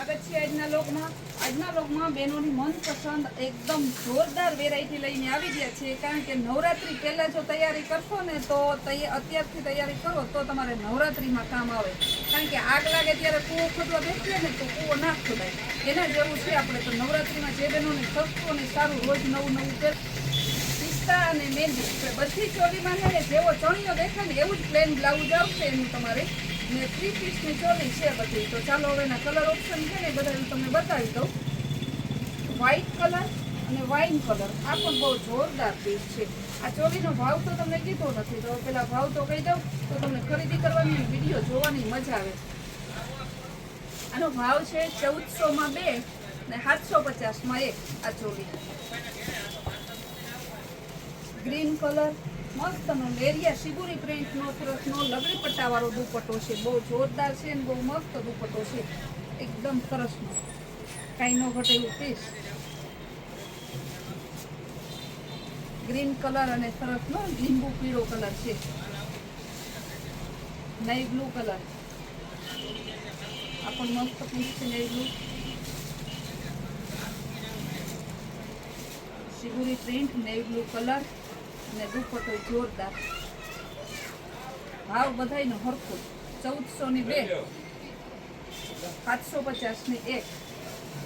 સ્વાગત છે આજના લોકમાં બહેનોની મનપસંદ એકદમ જોરદાર વેરાયટી લઈને આવી ગયા છે. કારણ કે નવરાત્રી પહેલા જો તૈયારી કરશો ને તો અત્યારથી તૈયારી કરો તો તમારે નવરાત્રીમાં કામ આવે. કારણ કે આગ લાગે ત્યારે કૂવો ખોદવા બેસીએ ને તો કૂવો ના ખોદાય, એના જેવું છે. આપણે તો નવરાત્રીમાં જે બહેનોને સસ્તું અને સારું રોજ નવું પિસ્તા અને મહેંદી બધી ચોલીમાં છે ને જેવો ચણિયો દેખાય ને એવું જ પ્લેન બ્લાઉઝ આવશે એનું તમારે ને 3 પીસની ચોલી છે બધી. તો ચાલો હવે એના કલર ઓપ્શન છે ને બધા હું તમને બતાવી દઉં. વ્હાઈટ કલર અને વાઇન કલર, આ પણ બહુ જોરદાર પીસ છે. આ ચોલીનો ભાવ તો તમને કીધો નથી, તો પેલા ભાવ તો કહી દઉં તો તમને ખરીદી કરવાની વિડીયો જોવાની મજા આવે. આનો ભાવ છે 1400માં 2 ને 750માં 1. આ ચોલી ગ્રીન કલર મસ્તનો લેરિયા શિબુરી પ્રિન્ટનો સરસનો લગડી પટ્ટાવાળો દુપટ્ટો છે. બહુ જોરદાર છે ને બહુ મસ્ત દુપટ્ટો છે, એકદમ સરસનો, કાંઈ ન ઘટે એવું પીસ. ગ્રીન કલર અને સરસનો લીંબુ પીળો કલર છે. નેવી બ્લુ કલર, આ પણ મસ્ત પીસ છે. Navy blue shibori print, navy blue colour અને દુપટ્ટો જોરદાર. ભાવ બધાયનો હરખો 1400ની 2, 750ની 1.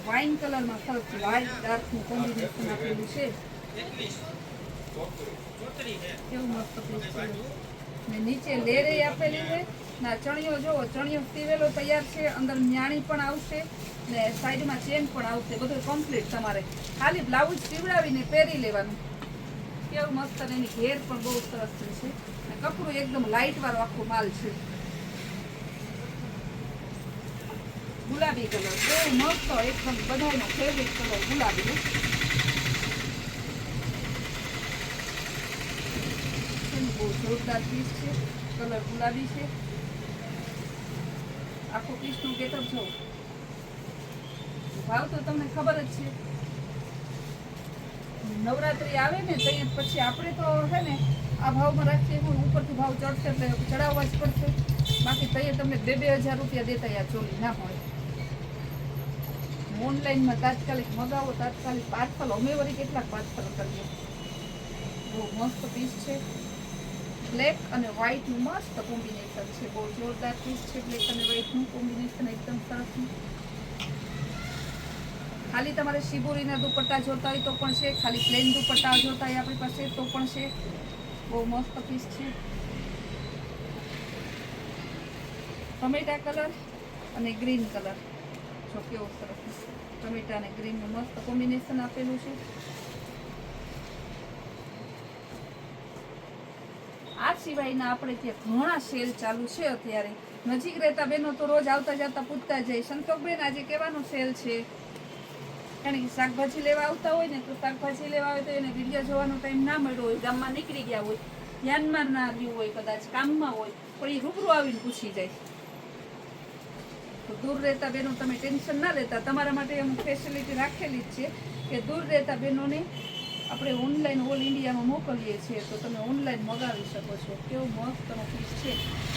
વાઇન કલરમાં સરસ લાઇટ ડાર્કનું કોમ્બિનેશન આપેલું છે. કેવું મસ્ત પીસ છે. ને નીચે લેરે આપેલી છે. ના ચણિયો જોવો, ચણિયો સીવેલો તૈયાર છે. અંદર ન્યાણી પણ આવશે ને સાઈડમાં ચેન પણ આવશે. બધું કમ્પ્લીટ. તમારે ખાલી બ્લાઉઝ સીવડાવીને પહેરી લેવાનું. કેવું મસ્ત. અને એની ઘેર પણ બહુ સરસ છે અને કપડું એકદમ લાઇટ વાળો આખો માલ છે. ગુલાબી કલર બહુ મસ્ત, એકદમ બધાનો ફેવરેટ કલર ગુલાબી. બહુ જોરદાર પીસ છે. કલર ગુલાબી છે. આખો પીસનું ગેટઅપ જોઉં. ભાવ તો તમને ખબર જ છે. નવરાત્રી આવે ને તો પછી આપણે તો છે ને આ ભાવમાં રાખીએ. ઉપરથી ભાવ ચડશે એટલે ચડાવવા જ પડશે. બાકી તો તમને 2-2000 રૂપિયા દેતા આ ચોલી ના હોય. ઓનલાઈનમાં તાત્કાલિક મગાવો, તાત્કાલિક પાર્સલ. અમે વળી કેટલાક પાર્સલ કરીએ. બહુ મસ્ત પીસ છે. બ્લેક અને વ્હાઈટનું મસ્ત કોમ્બિનેશન છે. બહુ જોરદાર પીસ છે. બ્લેક અને વ્હાઈટનું કોમ્બિનેશન એકદમ સરસ. ખાલી તમારે શિબોરીના દુપટ્ટા જોતા હોય તો પણ છે. ખાલી પ્લેન દુપટ્ટા જોતા હોય આપણી પાસે તો પણ છે. બહુ મસ્ત પીસ છે. ટમેટા કલર અને ગ્રીન કલર જો કેવો સરસ. ટમેટા અને ગ્રીનનું મસ્ત કોમ્બિનેશન આપેલું છે. આ સિવાયના આપણે ત્યાં ઘણા સેલ ચાલુ છે અત્યારે. નજીક રહેતા બહેનો તો રોજ આવતા જતા પૂછતા જાય, સંતોષબેન આજે કેવાનો સેલ છે? કારણ કે શાકભાજી લેવા આવતા હોય ને તો શાકભાજી લેવા આવે તો એને વિડીયો જોવાનો ટાઈમ ના મળ્યો હોય, ગામમાં નીકળી ગયા હોય, ધ્યાનમાં ના આવ્યું હોય, કદાચ કામમાં હોય, પણ એ રૂબરૂ આવીને પૂછી જાય. તો દૂર રહેતા બહેનો તમે ટેન્શન ના લેતા. તમારા માટે અમુક ફેસિલિટી રાખેલી જ છે કે દૂર રહેતા બહેનોને આપણે ઓનલાઈન ઓલ ઇન્ડિયામાં મોકલીએ છીએ તો તમે ઓનલાઈન મગાવી શકો છો. કેવું મસ્તનો પીસ છે.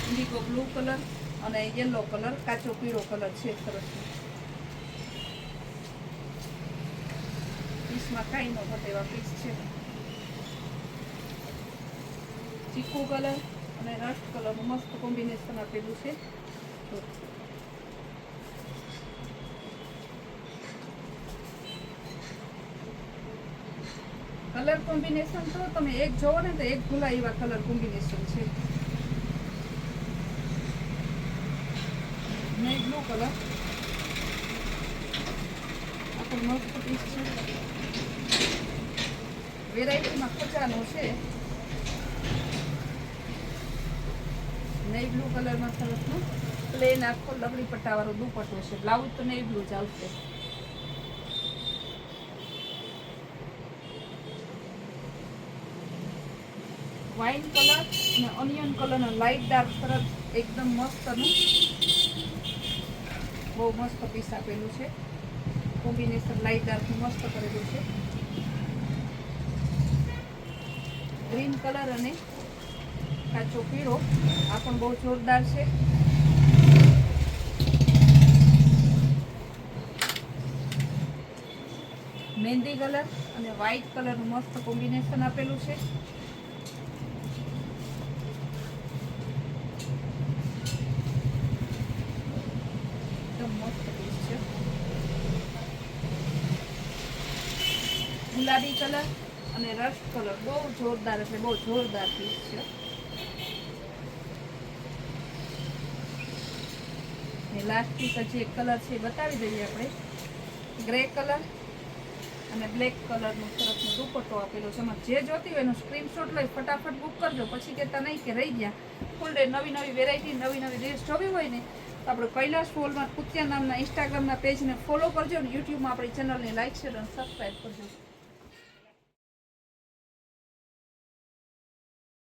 ઇન્ડિગો બ્લુ કલર અને યલો કલર, કાચો પીળો કલર છે. સરસ પીસમાં કાંઈ ન ઘટે એવા પીસ છે. ચીકુ કલર અને રસ્ટ કલરનું મસ્ત કોમ્બિનેશન આપેલું છે. કલર કોમ્બિનેશન તો તમે એક જોવો ને તો એક ભૂલાય એવા કલર કોમ્બિનેશન છે. નેવી બ્લુ કલર, આ પણ મસ્ત પીસ છે. વેરાયટીમાં ખચાનો છે. નેવી બ્લુ કલરમાં સરસનો પ્લેન આખો લગડી પટ્ટાવાળો દુપટ્ટો છે. બ્લાઉઝ તો નેવી બ્લુ જ આવશે. વાઇન કલર અને ઓનિયન કલરનો લાઇટ ડાર્ક સરસ એકદમ મસ્તનું બહુ મસ્ત પીસ આપેલું છે. કોમ્બિનેશન લાઇટ ડાર્કનું મસ્ત કરેલું છે. ગ્રીન કલર અને કાચો પીળો, આ પણ બહુ જોરદાર છે. મહેંદી કલર અને વ્હાઈટ કલરનું મસ્ત કોમ્બિનેશન આપેલું છે. એકદમ મસ્ત પીસ છે. ગુલાબી કલર અને રસ્ટ કલર બહુ જોરદાર, એટલે બહુ જોરદાર પીસ છે. લાસ્ટ પીસ હજી એક કલર છે બતાવી દઈએ આપણે. ગ્રે કલર અને બ્લેક કલરનું સરસનો દુપટ્ટો આપેલો છે. એમાં જે જોતી હોય એનો સ્ક્રીનશોટ લઈ ફટાફટ બુક કરજો. પછી કહેતા નહીં કે રહી ગયા. ફૂલ ડે નવી નવી વેરાયટી, નવી નવી ડ્રેસ જોવી હોય ને તો આપણે કૈલાશ વોલમાર્ટ કુતિયા નામના ઇન્સ્ટાગ્રામના પેજને ફોલો કરજો અને યુટ્યુબમાં આપણી ચેનલને લાઈક, શેર અને સબસ્ક્રાઈબ કરજો.